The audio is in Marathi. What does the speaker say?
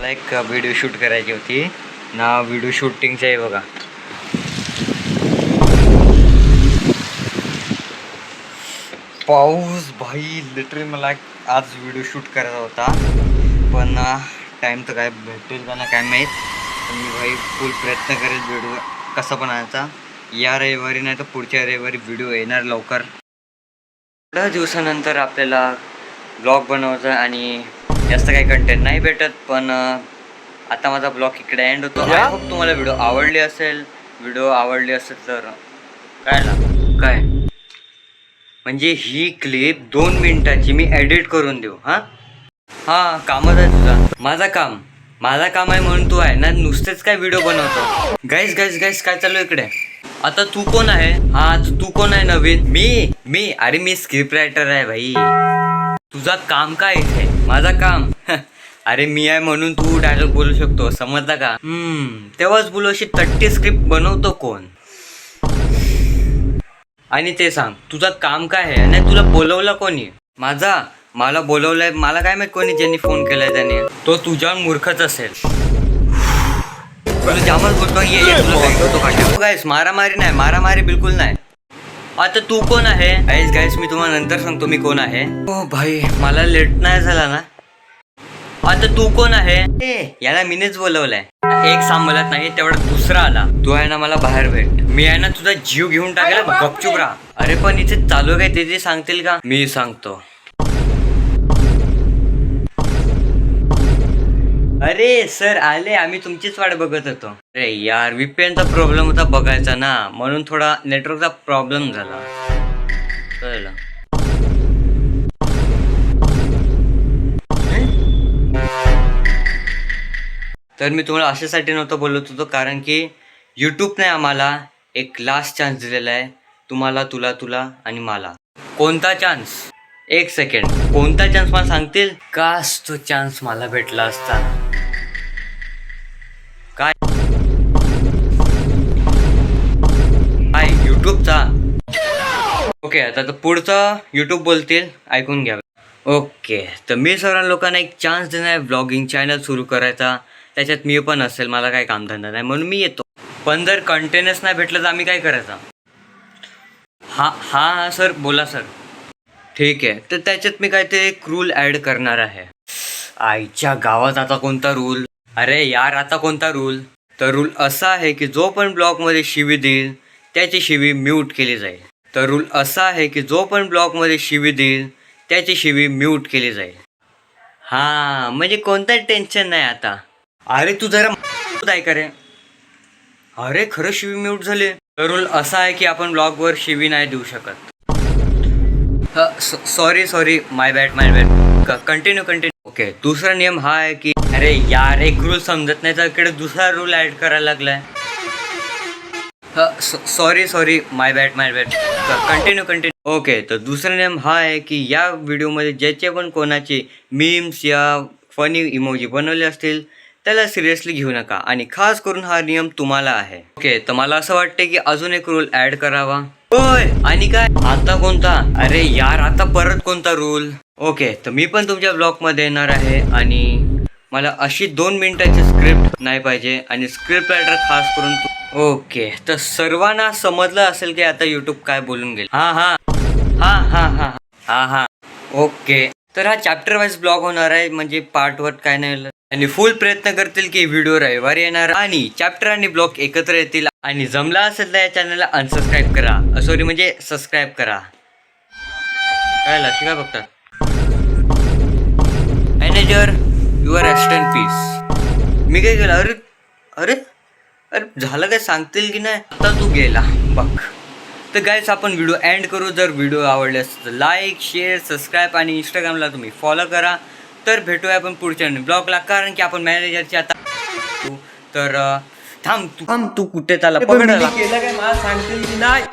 मला एक व्हिडिओ शूट करायची होती ना, व्हिडिओ शूटिंगचं आहे बघा. पाऊस भाई लिटरली मला आज व्हिडिओ शूट करायचा होता, पण टाईम तर काय भेटेल का ना काय माहीत. पण मी भाई फुल प्रयत्न करेल व्हिडिओ कसा बनायचा. या रविवारी नाही तर पुढच्या रविवारी व्हिडिओ येणार लवकर. थोड्या दिवसानंतर आपल्याला ब्लॉग बनवायचा आणि जास्त काही कंटेंट नाही भेटत, पण आता माझा ब्लॉग इकडे एंड होतो. आय होप तुम्हाला व्हिडिओ आवडली असेल. व्हिडिओ आवडली असेल तर काय म्हणजे ही क्लिप 2 मिनिटाची मी एडिट करून देऊ. हां कामच आहे तुझा. माझा काम आहे म्हणून तू आहे ना नुसतेच काय व्हिडिओ बनवतो. गाईस काय चालू इकडे. आता तू कोण आहे? तू कोण आहे नवीन? मी अरे मी स्क्रिप्ट रायटर आहे भाई. तुझा काम काय इथे? माझा काम अरे मी आहे म्हणून तू डायलॉग बोलू शकतो, समजला का? तेव्हाच बोलू. अशी तट्टी स्क्रिप्ट बनवतो कोण? आणि ते सांग तुझं काम काय आहे आणि तुला बोलवलं कोणी? मला बोलवलंय, मला काय माहित कोणी ज्यांनी फोन केलाय त्याने. तो तुझ्यावर मूर्खच असेल. तुला जामच बोलतो ये गाईस. मारामारी बिलकुल नाही. आता तू कोण आहे? गाईस मी तुम्हाला नंतर सांगतो मी कोण आहे. ओ भाई मला लेट नाही झाला ना. आता तू कोण आहे? याला मीनेच बोलवलंय. एक सांभाळत नाही तेवढा दुसरा आला. तू आहे ना मला बाहेर भेट. मी आहे ना तुझा जीव घेऊन टाकला. गपचूप राहा. अरे पण इथे चालू काय ते सांगतील का? मी सांगतो. अरे सर आले, आम्ही तुमचीच वाट बघत होतो. अरे यार VPNचा प्रॉब्लेम होता बघायचा ना, म्हणून थोडा नेटवर्कचा प्रॉब्लेम झाला. कळलं. तर मी तुम्हाला अशासाठी नव्हतं बोलत होतो कारण की यूट्यूबने आम्हाला एक लास्ट चान्स दिलेला आहे. तुम्हाला, तुला आणि मला. कोणता चान्स? एक सेकंड. कोणता चान्स मला सांगतील? काश तो चान्स मला भेटला असता. काय यूट्यूबचा? ओके आता तर पुढचं यूट्यूब बोलतील, ऐकून घ्या. ओके तर मी सर्व लोकांना एक चान्स देणार आहे ब्लॉगिंग चॅनल सुरू करायचा. त्याच्यात मी पण असेल, मला काही कामधंदा नाही म्हणून मी येतो. पण जर कंटेनच नाही भेटलं तर आम्ही काय करायचं? हां सर बोला सर. ठीक आहे तर त्याच्यात मी काहीतरी एक रूल ॲड करणार आहे. आईच्या गावात आता कोणता रूल? अरे यार आता कोणता रूल? तर रूल असा आहे की जो पण ब्लॉगमध्ये शिवी देईल त्याची शिवी म्यूट केली जाईल. तर रूल असा आहे की जो पण ब्लॉगमध्ये शिवी देईल त्याची शिवी म्यूट केली जाईल. हां म्हणजे कोणतं टेन्शन नाही आता. अरे तू जरा काय करे. अरे खरं शिवी म्यूट झाली. तर रूल असा आहे की आपण ब्लॉगवर शिवी नाही देऊ शकत. सॉरी माय बॅड. कंटिन्यू. ओके दुसरा नियम हा आहे की अरे यार एक रूल समजत नाही तर इकडे दुसरा रूल ॲड करायला लागलाय. सॉरी माय बॅड. कंटिन्यू. ओके तर दुसरा नियम हा आहे की या व्हिडिओमध्ये ज्याचे पण कोणाचे मीम्स या फनी इमोजी बनवले असतील त्याला सिरियसली घेऊ नका. आणि खास करून हा नियम तुम्हाला आहे. ओके तर मला असं वाटतं की अजून एक रूल ॲड करावा. होय आणि काय आता कोणता? अरे यार आता परत कोणता रूल? ओके तर मी पण तुमच्या ब्लॉगमध्ये येणार आहे आणि मला अशी 2 मिनिटाची स्क्रिप्ट नाही पाहिजे आणि स्क्रिप्ट रायटर खास करून ओके तर सर्वांना समजलं असेल की आता यूट्यूब काय बोलून गेले. हा ओके तर हा चॅप्टर वाईज ब्लॉग होणार आहे म्हणजे पार्ट वर काय नाही. आणि फुल प्रयत्न करतील की व्हिडिओ रविवारी येणार आणि चॅप्टर आणि ब्लॉग एकत्र येतील. आणि जमला असेल तर या चॅनलला अनसबस्क्राईब करा. सॉरी म्हणजे सबस्क्राईब करा. काय लक्ष काय बघतात? Manager your rest in peace. मी काय केलं? अरे झालं काय सांगतील की नाही? आता तू गेला बघ. तर गाईस आपण व्हिडिओ एंड करू. जर व्हिडिओ आवडले असेल तर लाईक शेअर सबस्क्राईब आणि इंस्टाग्रामला तुम्ही फॉलो करा. तर भेटूया आपण पुढच्या ब्लॉगला कारण की आपण मॅनेजरची आता तर थांब तू कुठे त्याला पकडला केलं काय मला सांगतील की नाही?